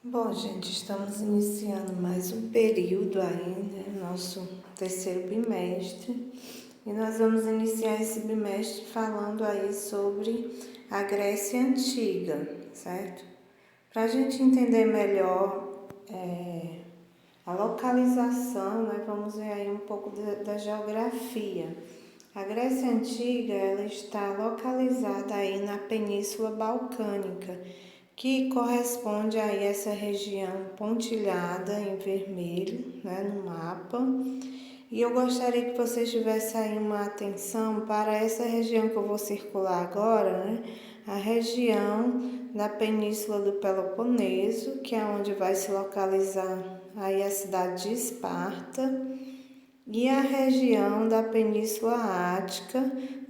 Bom, gente, estamos iniciando mais um período aí, né? Nosso terceiro bimestre. E nós vamos iniciar esse bimestre falando aí sobre a Grécia Antiga, certo? Para a gente entender melhor a localização, né? Vamos ver aí um pouco da geografia. A Grécia Antiga, ela está localizada aí na Península Balcânica, que corresponde a essa região pontilhada em vermelho, né, no mapa. E eu gostaria que vocês tivessem aí uma atenção para essa região que eu vou circular agora, né, a região da Península do Peloponeso, que é onde vai se localizar aí a cidade de Esparta, e a região da Península Ática,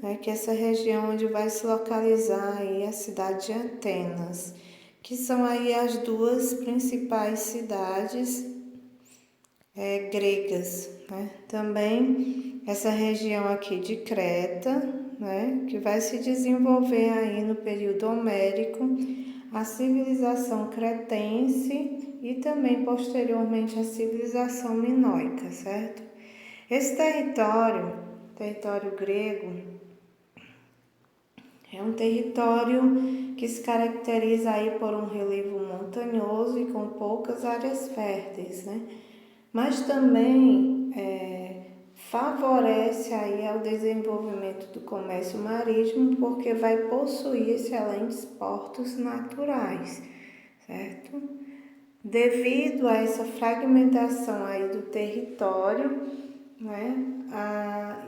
né, que é essa região onde vai se localizar aí a cidade de Atenas, que são aí as duas principais cidades gregas, né? Também essa região aqui de Creta, né, que vai se desenvolver aí no período homérico, a civilização cretense e também posteriormente a civilização minoica, certo? Esse território grego, é um território que se caracteriza aí por um relevo montanhoso e com poucas áreas férteis, né? Mas também favorece aí ao desenvolvimento do comércio marítimo, porque vai possuir excelentes portos naturais, certo? Devido a essa fragmentação aí do território, né,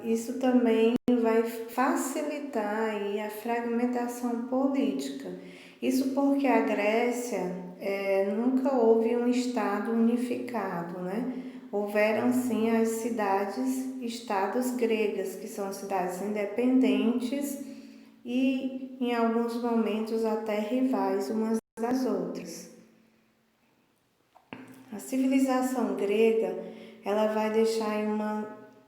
isso também vai facilitar aí a fragmentação política. Isso porque a Grécia nunca houve um Estado unificado, né? Houveram sim as estados gregas, que são cidades independentes e em alguns momentos até rivais umas das outras. A civilização grega, ela vai deixar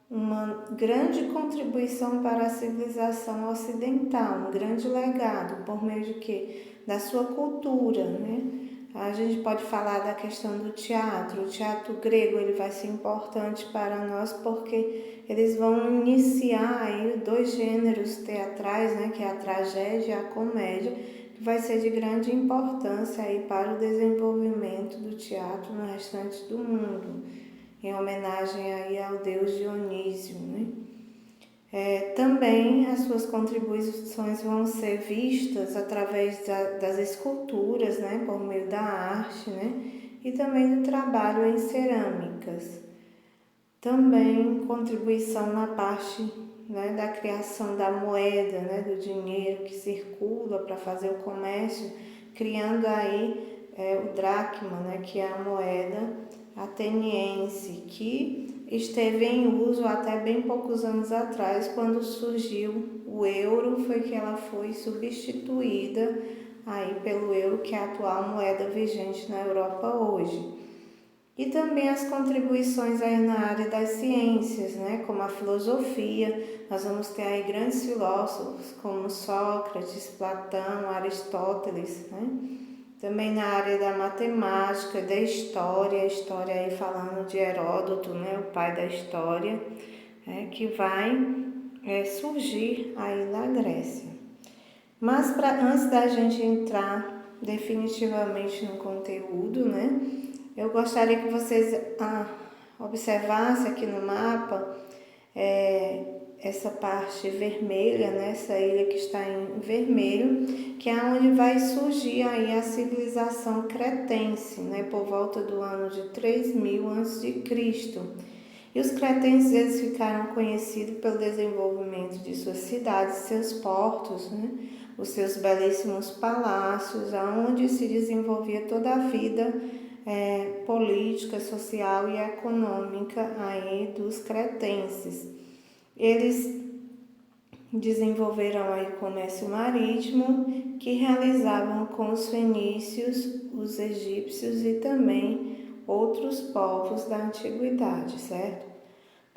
uma grande contribuição para a civilização ocidental, um grande legado, por meio de quê? Da sua cultura, né? A gente pode falar da questão do teatro. O teatro grego, ele vai ser importante para nós porque eles vão iniciar aí dois gêneros teatrais, né? Que é a tragédia e a comédia, que vai ser de grande importância aí para o desenvolvimento do teatro no restante do mundo, em homenagem aí ao deus Dionísio, né? Também as suas contribuições vão ser vistas através das esculturas, né, por meio da arte, né, e também do trabalho em cerâmicas. Também contribuição na parte, né, da criação da moeda, né, do dinheiro que circula para fazer o comércio, criando aí o dracma, né, que é a moeda ateniense, que esteve em uso até bem poucos anos atrás, quando surgiu o euro, foi que ela foi substituída aí pelo euro, que é a atual moeda vigente na Europa hoje. E também as contribuições aí na área das ciências, né, como a filosofia. Nós vamos ter aí grandes filósofos como Sócrates, Platão, Aristóteles, né? Também na área da matemática, da história, a história aí falando de Heródoto, né, o pai da história, que vai surgir aí na Grécia. Mas antes da gente entrar definitivamente no conteúdo, né, eu gostaria que vocês observassem aqui no mapa essa parte vermelha, né, essa ilha que está em vermelho, que é onde vai surgir aí a civilização cretense, né, por volta do ano de 3000 a.C. E os cretenses, eles ficaram conhecidos pelo desenvolvimento de suas cidades, seus portos, né, os seus belíssimos palácios, aonde se desenvolvia toda a vida política, social e econômica aí dos cretenses. Eles desenvolveram aí o comércio marítimo, que realizavam com os fenícios, os egípcios e também outros povos da antiguidade, certo?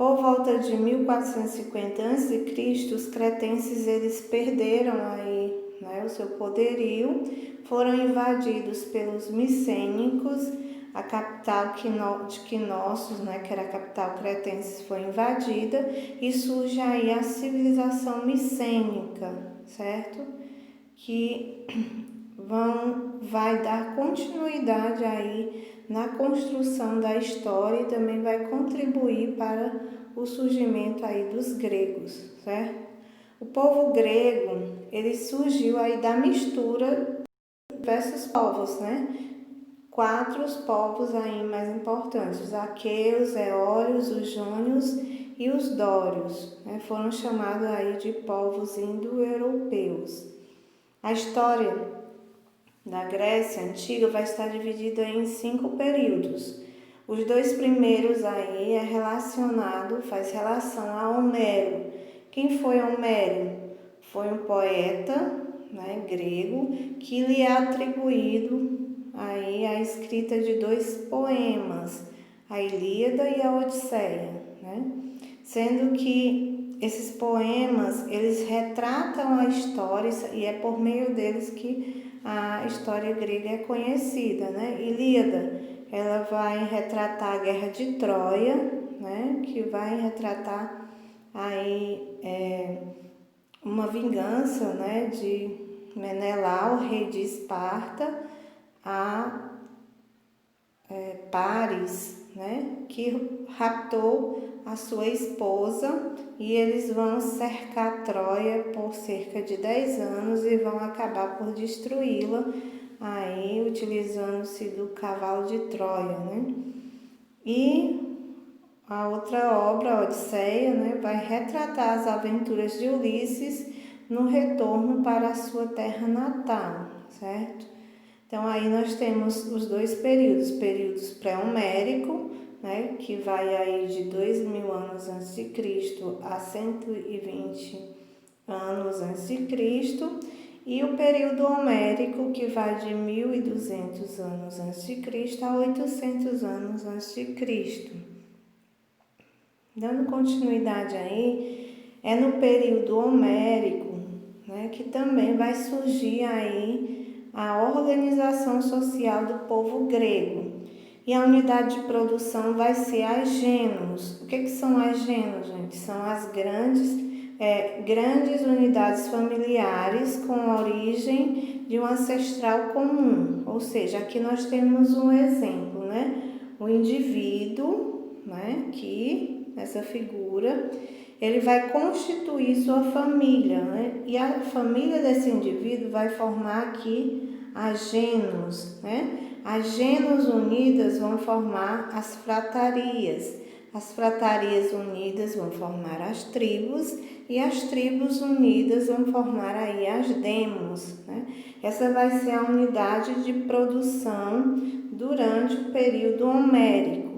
Por volta de 1450 a.C., os cretenses eles perderam aí, né, o seu poderio, foram invadidos pelos micênicos, a capital de Knossos, né, que era a capital cretense, foi invadida e surge aí a civilização micênica, certo? Que vai dar continuidade aí na construção da história e também vai contribuir para o surgimento aí dos gregos, certo? O povo grego, ele surgiu aí da mistura de diversos povos, né? 4 povos aí mais importantes, os aqueus, eólios, os jônios e os dórios, né? Foram chamados aí de povos indo-europeus. A história da Grécia Antiga vai estar dividida em 5 períodos. Os 2 primeiros aí faz relação a Homero. Quem foi Homero? Foi um poeta, né, grego, que lhe é atribuído aí a escrita de 2 poemas, a Ilíada e a Odisseia, né? Sendo que esses poemas, eles retratam a história e é por meio deles que a história grega é conhecida, né? Ilíada, ela vai retratar a guerra de Troia, né? Que vai retratar aí uma vingança, né? De Menelau, rei de Esparta, a Paris, né? Que raptou a sua esposa e eles vão cercar Troia por cerca de 10 anos e vão acabar por destruí-la, aí utilizando-se do cavalo de Troia, né? E a outra obra, a Odisseia, né, vai retratar as aventuras de Ulisses no retorno para a sua terra natal, certo? Então, aí nós temos os 2 períodos pré-homérico, né, que vai aí de 2000 anos antes de Cristo a 120 anos antes de Cristo, e o período homérico, que vai de 1200 anos antes de Cristo a 800 anos antes de Cristo. Dando continuidade aí, é no período homérico, né, que também vai surgir aí a organização social do povo grego. E a unidade de produção vai ser as gêneros. O que são as gêneros, gente? São as grandes unidades familiares com origem de um ancestral comum. Ou seja, aqui nós temos um exemplo, né? O indivíduo, né? Que essa figura, ele vai constituir sua família, né? E a família desse indivíduo vai formar aqui as gêneros, né? As gêneros unidas vão formar as fratarias. As fratarias unidas vão formar as tribos e as tribos unidas vão formar aí as demos, né? Essa vai ser a unidade de produção durante o período homérico.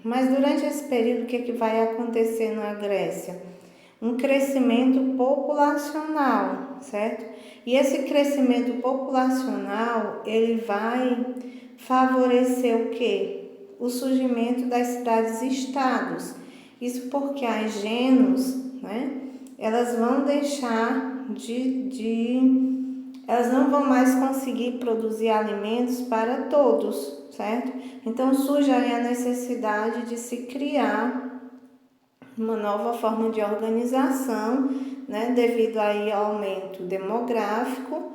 Mas durante esse período, o que vai acontecer na Grécia? Um crescimento populacional, certo? E esse crescimento populacional, ele vai favorecer o quê? O surgimento das cidades-estados. Isso porque as gêneros, né? Elas vão deixar elas não vão mais conseguir produzir alimentos para todos, certo? Então surge aí a necessidade de se criar uma nova forma de organização, né, devido aí ao aumento demográfico,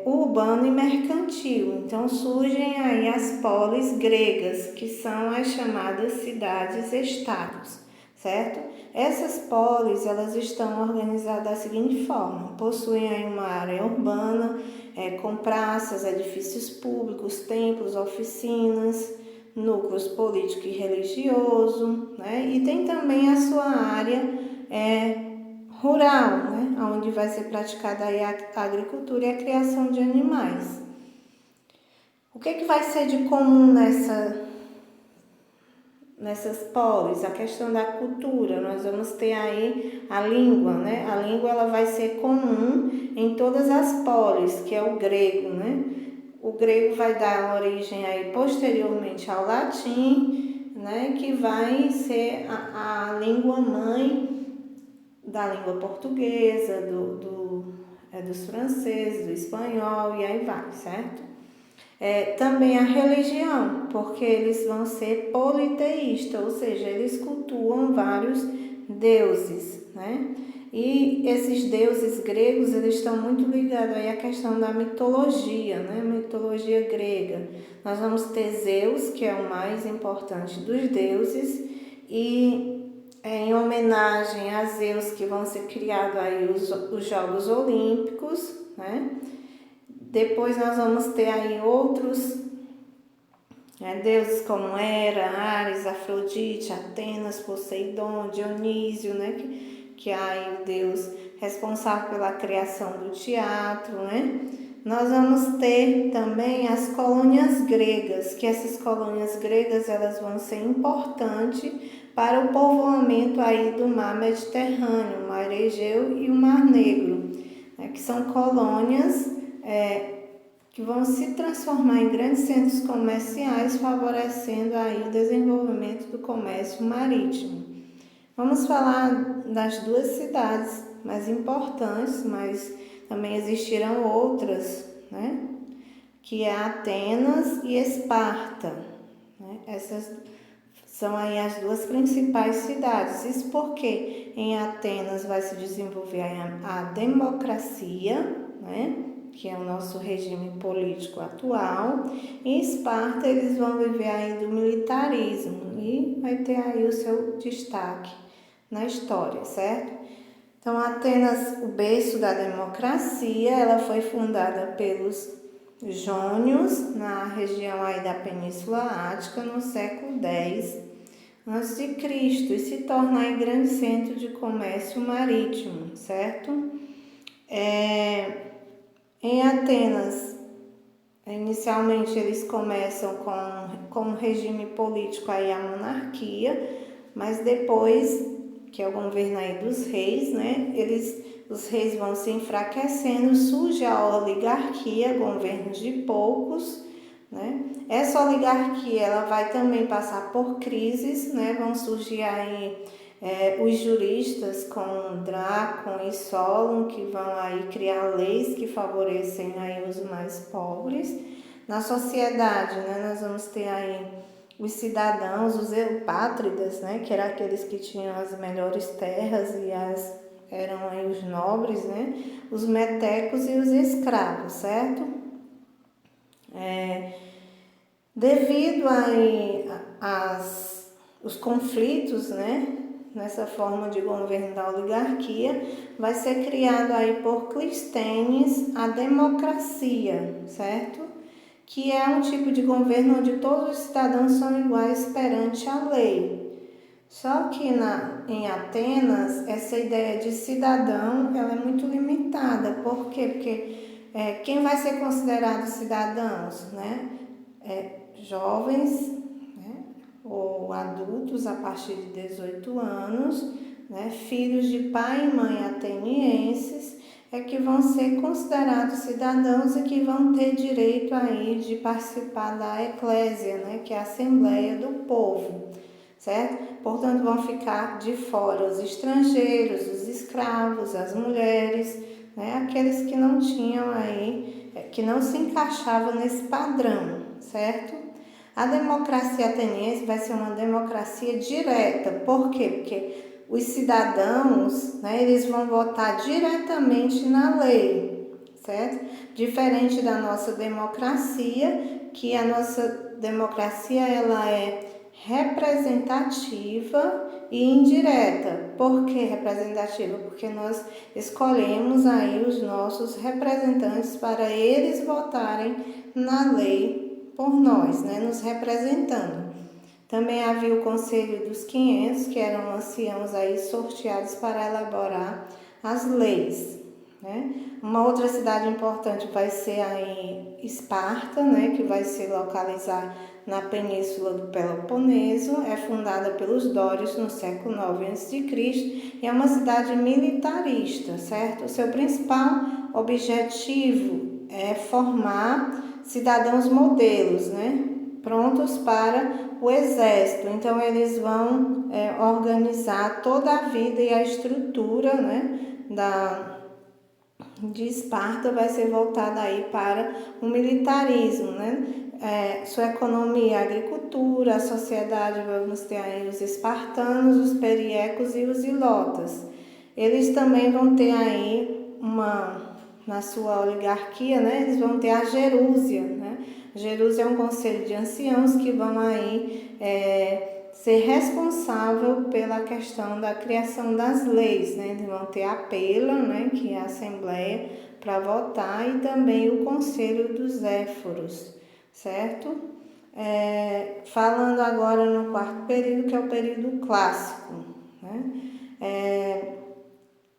urbano e mercantil. Então surgem aí as polis gregas, que são as chamadas cidades-estados, certo? Essas polis, elas estão organizadas da seguinte forma: possuem aí uma área urbana, com praças, edifícios públicos, templos, oficinas, núcleos político e religioso, né? E tem também a sua área rural, né? Onde vai ser praticada aí a agricultura e a criação de animais. O que vai ser de comum nessas polis? A questão da cultura. Nós vamos ter aí a língua, né? A língua ela vai ser comum em todas as polis, que é o grego, né? O grego vai dar origem aí posteriormente ao latim, né, que vai ser a língua mãe da língua portuguesa, dos franceses, do espanhol e aí vai, certo? Também a religião, porque eles vão ser politeístas, ou seja, eles cultuam vários deuses, né? E esses deuses gregos, eles estão muito ligados aí à questão da mitologia, né? Mitologia grega. Nós vamos ter Zeus, que é o mais importante dos deuses, e em homenagem a Zeus que vão ser criados aí os Jogos Olímpicos, né? Depois nós vamos ter aí outros deuses como Hera, Ares, Afrodite, Atenas, Poseidon, Dionísio, né? Que é aí o deus responsável pela criação do teatro, né? Nós vamos ter também as colônias gregas, que essas colônias gregas elas vão ser importantes para o povoamento aí do mar Mediterrâneo, o mar Egeu e o mar Negro, né? Que são colônias que vão se transformar em grandes centros comerciais, favorecendo aí o desenvolvimento do comércio marítimo. Vamos falar das duas cidades mais importantes, mas também existirão outras, né? Que é Atenas e Esparta, né? Essas são aí as duas principais cidades. Isso porque em Atenas vai se desenvolver a democracia, né? Que é o nosso regime político atual. Em Esparta eles vão viver aí do militarismo e vai ter aí o seu destaque na história, certo? Então, Atenas, o berço da democracia, ela foi fundada pelos jônios na região aí da Península Ática no século X a.C. e se torna aí grande centro de comércio marítimo, certo? Em Atenas, inicialmente eles começam com um regime político aí a monarquia, mas depois, que é o governo aí dos reis, né? Os reis vão se enfraquecendo, surge a oligarquia, governos de poucos, né? Essa oligarquia ela vai também passar por crises, né? Vão surgir aí os juristas com Drácon e Solon, que vão aí criar leis que favorecem aí os mais pobres. Na sociedade, né, nós vamos ter aí os cidadãos, os eupátridas, né, que eram aqueles que tinham as melhores terras e eram aí os nobres, né, os metecos e os escravos, certo? Devido aí os conflitos, né, nessa forma de governo da oligarquia, vai ser criado aí por Clístenes a democracia, certo? Que é um tipo de governo onde todos os cidadãos são iguais perante a lei. Só que em Atenas, essa ideia de cidadão ela é muito limitada. Por quê? Porque quem vai ser considerado cidadãos, né? Jovens, né? Ou adultos a partir de 18 anos, né? Filhos de pai e mãe atenienses, que vão ser considerados cidadãos e que vão ter direito aí de participar da eclésia, né? Que é a Assembleia do Povo, certo? Portanto, vão ficar de fora os estrangeiros, os escravos, as mulheres, né? Aqueles que não tinham aí, que não se encaixavam nesse padrão, certo? A democracia ateniense vai ser uma democracia direta. Por quê? Porque os cidadãos, né, eles vão votar diretamente na lei, certo? Diferente da nossa democracia, que a nossa democracia ela é representativa e indireta. Por que representativa? Porque nós escolhemos aí os nossos representantes para eles votarem na lei por nós, né, nos representando. Também havia o Conselho dos 500, que eram anciãos aí sorteados para elaborar as leis, né? Uma outra cidade importante vai ser aí Esparta, né, que vai se localizar na península do Peloponeso, é fundada pelos dórios no século IX a.C. e é uma cidade militarista, certo? O seu principal objetivo é formar cidadãos modelos, né? prontos para o exército. Então, eles vão organizar toda a vida e a estrutura, né, de Esparta vai ser voltada aí para o militarismo, né? Sua economia, a agricultura, a sociedade, vamos ter aí os espartanos, os periecos e os ilotas. Eles também vão ter aí na sua oligarquia, né? Eles vão ter a Gerúsia, né? Gerúsia é um conselho de anciãos que vão aí ser responsável pela questão da criação das leis, né? Eles vão ter a Pela, né? Que é a Assembleia, para votar, e também o Conselho dos Éforos, certo? Falando agora no quarto período, que é o período clássico, né?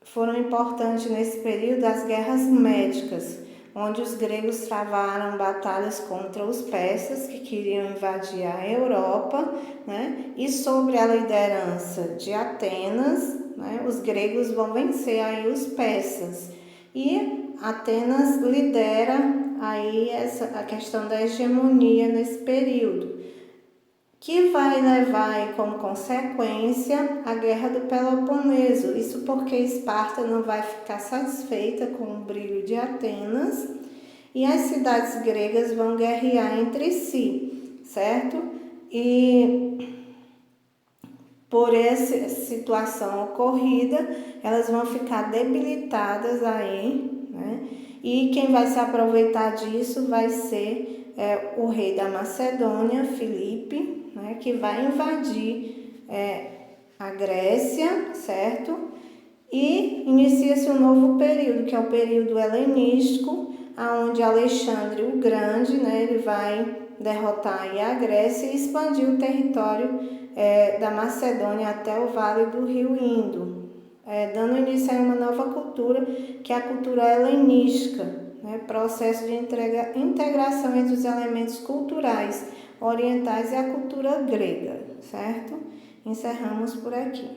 Foram importantes nesse período as guerras médicas, onde os gregos travaram batalhas contra os persas que queriam invadir a Europa, né? E sobre a liderança de Atenas, né? Os gregos vão vencer aí os persas. E Atenas lidera aí a questão da hegemonia nesse período, que vai levar como consequência a Guerra do Peloponeso. Isso porque Esparta não vai ficar satisfeita com o brilho de Atenas e as cidades gregas vão guerrear entre si, certo? E por essa situação ocorrida, elas vão ficar debilitadas aí, né? E quem vai se aproveitar disso vai ser o rei da Macedônia, Filipe, né? Que vai invadir a Grécia, certo? E inicia-se um novo período, que é o período helenístico, onde Alexandre o Grande, né? Ele vai derrotar aí a Grécia e expandir o território da Macedônia até o vale do rio Indo, dando início a uma nova cultura, que é a cultura helenística, né? Processo de integração entre os elementos culturais orientais e a cultura grega, certo? Encerramos por aqui.